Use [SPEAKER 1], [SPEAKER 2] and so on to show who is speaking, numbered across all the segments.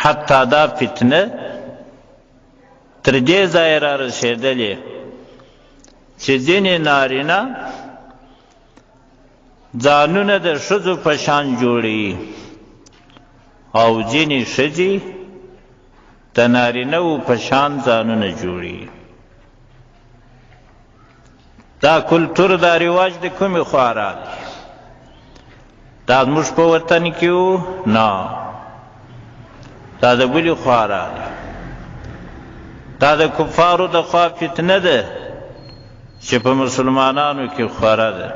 [SPEAKER 1] حتی دا فتنه تر دې ځایه را رسېدلې چې ځینې نارینه ځانونه د ښځو په شان جوړوي او ځینې ښځې د نارینه‌وو په شان ځانونه جوړوي. دا کلتور دا رواج د کومې خوا راغلی؟ دا زموږ په وطن کې و؟ نه، دا د بلې خوا راغلی. دا د کفارو د خوا فتنه ده چې په مسلمانانو کې خوره ده.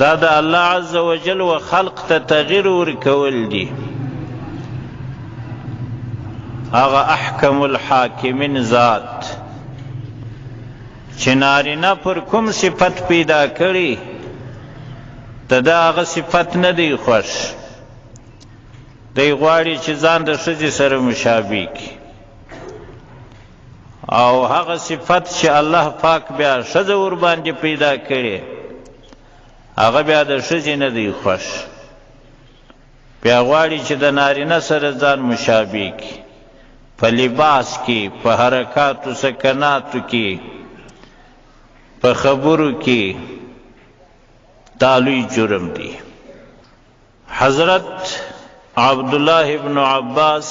[SPEAKER 1] دا د الله عز وجل و خلق ته تغییر ورکول دي. هغه احکم الحاکمین ذات چې نارینه پر کوم صفت پیدا کړي ته دا هغه صفت نه دی خوښ. دی غواړي چې ځان د ښځې سره مشابه کړي او هغه صفت چې الله پاک بیا ښځه ورباندې پیدا کړي هغه بیا د ښځې نه دی خوښ. بیا غواړي چې د نارینه سره ځان مشابه کړي په لباس کې، په حرکاتو سکناتو کې، په خبرو کې. دا لوی جرم دی. حضرت عبدالله ابن عباس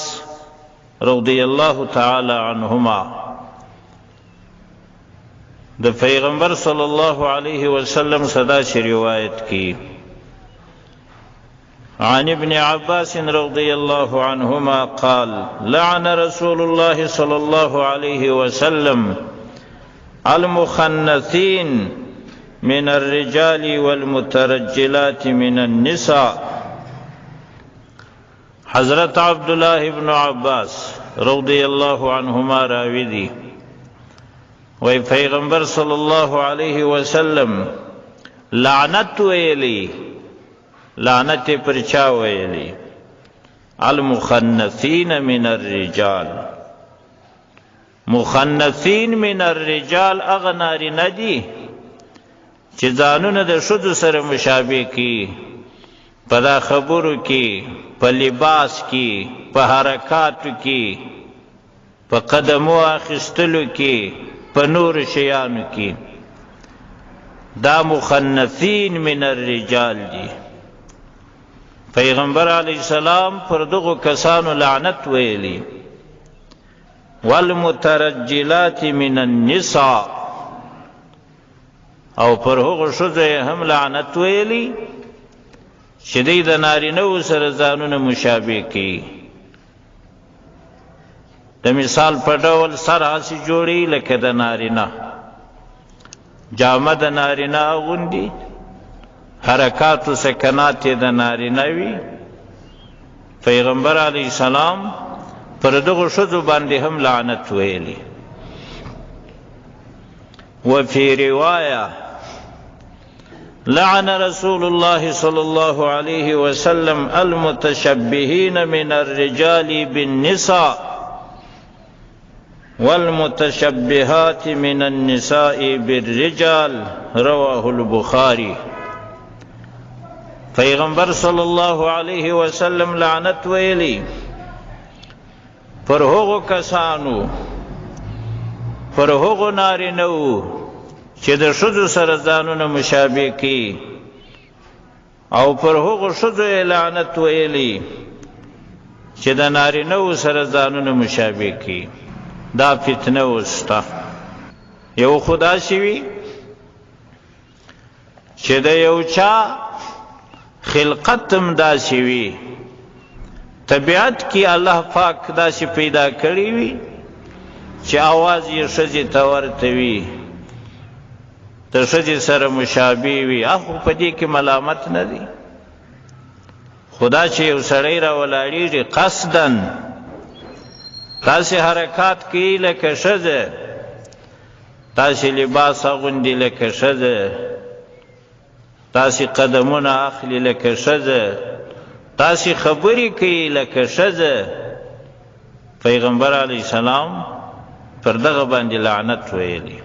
[SPEAKER 1] رضی الله تعالی عنهما د پیغمبر صلی الله علیه وسلم صدا سے روایت کی. عن ابن عباس رضی الله عنهما قال لعن رسول الله صلی الله علیه وسلم المخنثین من الرجال والمترجلات من النساء. حضرت عبداللہ ابن عباس رضی اللہ عنہما راوی دی وی پیغمبر صلی اللہ علیہ وسلم لعنت ویلی، لعنت پر چا ویلی؟ المخنثین من الرجال. مخنثین من الرجال اغناری ندی چې ځانونه د ښځو سره مشابه کی، په دا خبرو کې، په لباس کې، په حرکاتو کې، په قدمو اخیستلو کې، په نور شیانو کې. دا مخنثین من الرجال دی. پیغمبر علیہ السلام پر دغو کسانو لعنت ویلی. والمترجلات من النساء، او پر هغو ښځو یې هم لعنت ویلی چې دوی د نارینه‌وو سره ځانونه مشابه کوي. د مثال په ډول سر هسې جوړوي لکه د نارینه، جامه د نارینه اغوندي، حرکات و سکنات یې د نارینه وي. پیغمبر علیه السلام پر دغو ښځو باندې هم لعنت ویلی. وفي روايه لعن رسول الله صلى الله عليه وسلم المتشبهين من الرجال بالنساء والمتشبهات من النساء بالرجال. رواه البخاري. پیغمبر صلی اللہ علیہ وسلم لعنت ویلی پر هغو کسانو، پر هغو نارینه‌وو چې د ښځو سره ځانونه مشابه کړي، او پر هغو ښځو یې لعنت ویلی چې د نارینه‌وو سره ځانونه مشابه کړي. دا فتنه وسته. یو خو داسې وي چې د یو چا خلقت هم داسې وي، طبیعت کې الله پاک داسې پیدا کړی وي چې آواز یې ښځې ته ورته وي، د ښځې سره مشابه وي. خو په دې کې ملامت نه دی. خدا چې یو سړی را ولاړېږي قصدن تاسې حرکات کوي لکه ښځه، تاسې لباس اغوندي لکه ښځه، تاسې قدمونه اخلي لکه ښځه، تاسې خبرې کوي لکه ښځه. پیغمبر علیه السلام پر دغه باندې لعنت ویلی.